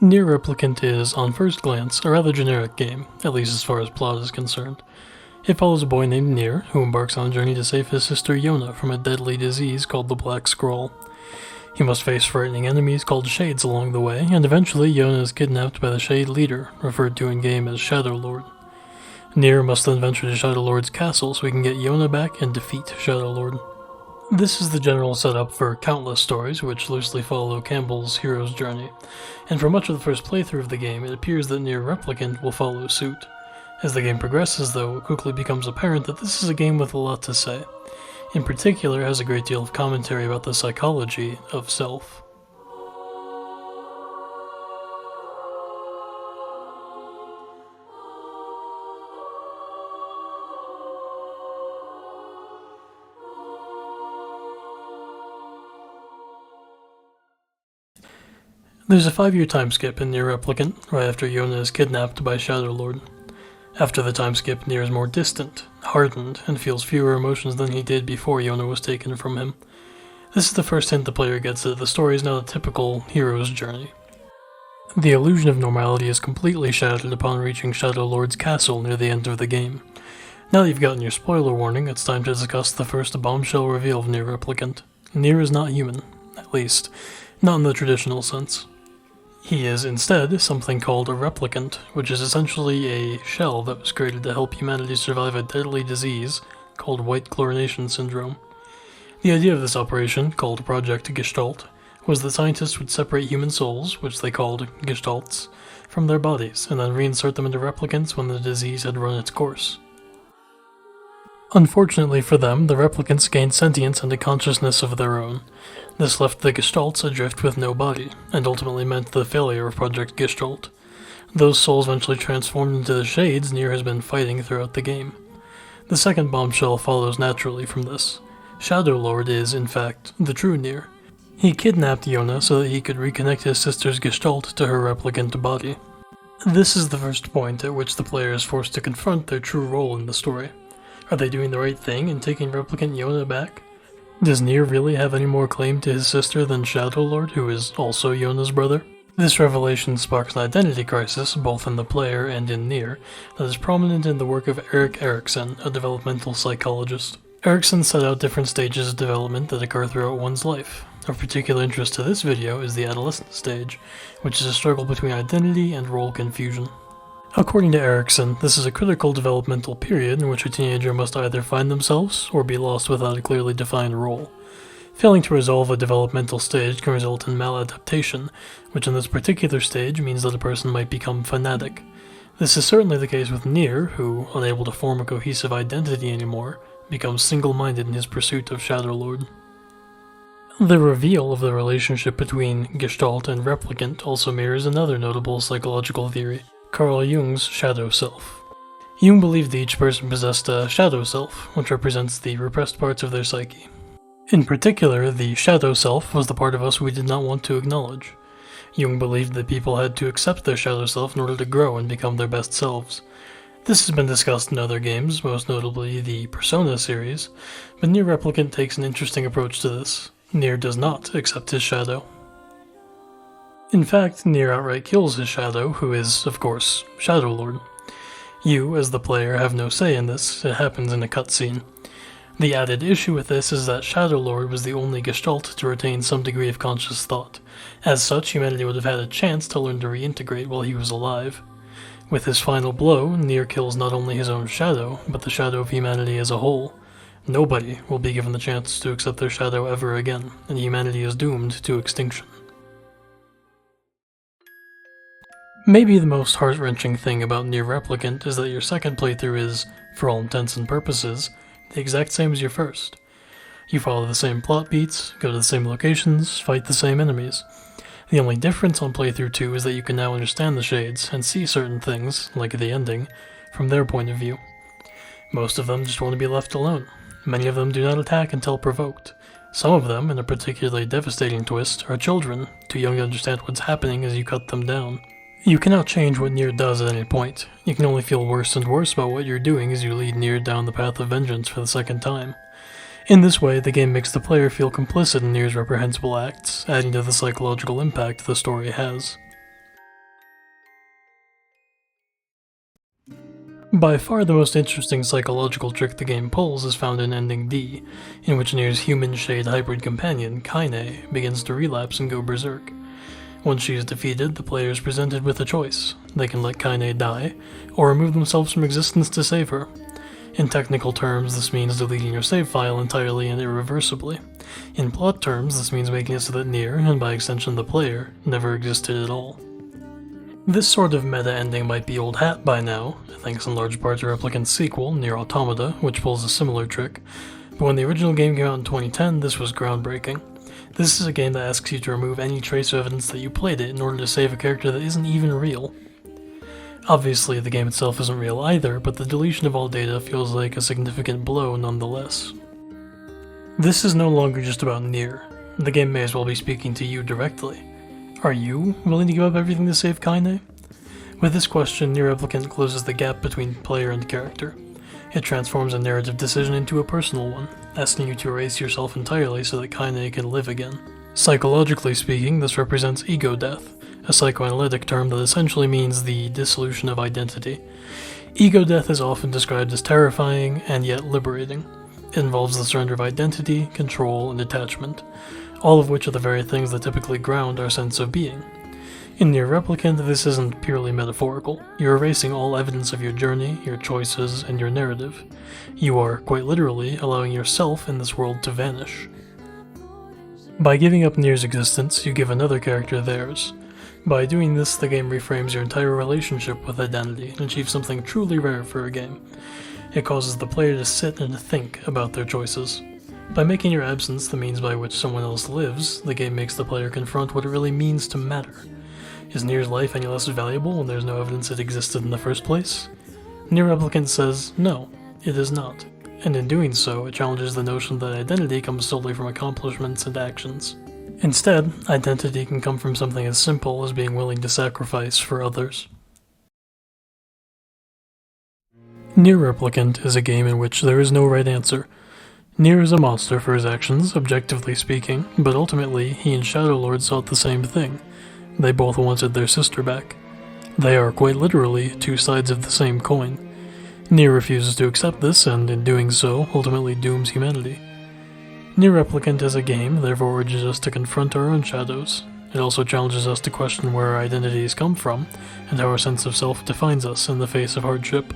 NieR Replicant is, on first glance, a rather generic game, at least as far as plot is concerned. It follows a boy named NieR, who embarks on a journey to save his sister Yona from a deadly disease called the Black Scroll. He must face frightening enemies called Shades along the way, and eventually Yona is kidnapped by the Shade leader, referred to in-game as Shadowlord. NieR must then venture to Shadowlord's castle so he can get Yona back and defeat Shadowlord. This is the general setup for countless stories which loosely follow Campbell's hero's journey, and for much of the first playthrough of the game it appears that NieR Replicant will follow suit. As the game progresses though, it quickly becomes apparent that this is a game with a lot to say. In particular, it has a great deal of commentary about the psychology of self. There's a 5-year time skip in NieR Replicant, right after Yona is kidnapped by Shadowlord. After the time skip, NieR is more distant, hardened, and feels fewer emotions than he did before Yona was taken from him. This is the first hint the player gets that the story is not a typical hero's journey. The illusion of normality is completely shattered upon reaching Shadowlord's castle near the end of the game. Now that you've gotten your spoiler warning, it's time to discuss the first bombshell reveal of NieR Replicant. NieR is not human, at least, not in the traditional sense. He is instead something called a replicant, which is essentially a shell that was created to help humanity survive a deadly disease called white chlorination syndrome. The idea of this operation, called Project Gestalt, was that scientists would separate human souls, which they called Gestalts, from their bodies, and then reinsert them into replicants when the disease had run its course. Unfortunately for them, the replicants gained sentience and a consciousness of their own. This left the Gestalts adrift with no body, and ultimately meant the failure of Project Gestalt. Those souls eventually transformed into the Shades NieR has been fighting throughout the game. The second bombshell follows naturally from this. Shadowlord is, in fact, the true NieR. He kidnapped Yona so that he could reconnect his sister's Gestalt to her replicant body. This is the first point at which the player is forced to confront their true role in the story. Are they doing the right thing in taking replicant Yona back? Does NieR really have any more claim to his sister than Shadowlord, who is also Yona's brother? This revelation sparks an identity crisis, both in the player and in NieR, that is prominent in the work of Erik Erikson, a developmental psychologist. Erikson set out different stages of development that occur throughout one's life. Of particular interest to this video is the adolescent stage, which is a struggle between identity and role confusion. According to Erikson, this is a critical developmental period in which a teenager must either find themselves or be lost without a clearly defined role. Failing to resolve a developmental stage can result in maladaptation, which in this particular stage means that a person might become fanatic. This is certainly the case with NieR, who, unable to form a cohesive identity anymore, becomes single-minded in his pursuit of Shadowlord. The reveal of the relationship between Gestalt and Replicant also mirrors another notable psychological theory, Carl Jung's shadow self. Jung believed that each person possessed a shadow self, which represents the repressed parts of their psyche. In particular, the shadow self was the part of us we did not want to acknowledge. Jung believed that people had to accept their shadow self in order to grow and become their best selves. This has been discussed in other games, most notably the Persona series, but NieR Replicant takes an interesting approach to this. NieR does not accept his shadow. In fact, NieR outright kills his shadow, who is, of course, Shadowlord. You, as the player, have no say in this, it happens in a cutscene. The added issue with this is that Shadowlord was the only Gestalt to retain some degree of conscious thought. As such, humanity would have had a chance to learn to reintegrate while he was alive. With his final blow, NieR kills not only his own shadow, but the shadow of humanity as a whole. Nobody will be given the chance to accept their shadow ever again, and humanity is doomed to extinction. Maybe the most heart-wrenching thing about NieR Replicant is that your second playthrough is, for all intents and purposes, the exact same as your first. You follow the same plot beats, go to the same locations, fight the same enemies. The only difference on playthrough 2 is that you can now understand the Shades and see certain things, like the ending, from their point of view. Most of them just want to be left alone. Many of them do not attack until provoked. Some of them, in a particularly devastating twist, are children, too young to understand what's happening as you cut them down. You cannot change what NieR does at any point. You can only feel worse and worse about what you're doing as you lead NieR down the path of vengeance for the second time. In this way, the game makes the player feel complicit in NieR's reprehensible acts, adding to the psychological impact the story has. By far the most interesting psychological trick the game pulls is found in Ending D, in which NieR's human-shade hybrid companion, Kaine, begins to relapse and go berserk. Once she is defeated, the player is presented with a choice. They can let Kaine die, or remove themselves from existence to save her. In technical terms, this means deleting your save file entirely and irreversibly. In plot terms, this means making it so that NieR, and by extension the player, never existed at all. This sort of meta ending might be old hat by now, thanks in large part to Replicant's sequel, NieR Automata, which pulls a similar trick, but when the original game came out in 2010, this was groundbreaking. This is a game that asks you to remove any trace of evidence that you played it in order to save a character that isn't even real. Obviously, the game itself isn't real either, but the deletion of all data feels like a significant blow nonetheless. This is no longer just about NieR. The game may as well be speaking to you directly. Are you willing to give up everything to save Kaine? With this question, NieR Replicant closes the gap between player and character. It transforms a narrative decision into a personal one, asking you to erase yourself entirely so that Kaine can live again. Psychologically speaking, this represents ego death, a psychoanalytic term that essentially means the dissolution of identity. Ego death is often described as terrifying and yet liberating. It involves the surrender of identity, control, and attachment, all of which are the very things that typically ground our sense of being. In NieR Replicant, this isn't purely metaphorical. You're erasing all evidence of your journey, your choices, and your narrative. You are, quite literally, allowing yourself in this world to vanish. By giving up NieR's existence, you give another character theirs. By doing this, the game reframes your entire relationship with identity and achieves something truly rare for a game. It causes the player to sit and think about their choices. By making your absence the means by which someone else lives, the game makes the player confront what it really means to matter. Is NieR's life any less valuable when there's no evidence it existed in the first place? NieR Replicant says, no, it is not. And in doing so, it challenges the notion that identity comes solely from accomplishments and actions. Instead, identity can come from something as simple as being willing to sacrifice for others. NieR Replicant is a game in which there is no right answer. NieR is a monster for his actions, objectively speaking, but ultimately he and Shadowlord sought the same thing. They both wanted their sister back. They are quite literally two sides of the same coin. NieR refuses to accept this, and in doing so, ultimately dooms humanity. NieR Replicant is a game, therefore urges us to confront our own shadows. It also challenges us to question where our identities come from, and how our sense of self defines us in the face of hardship.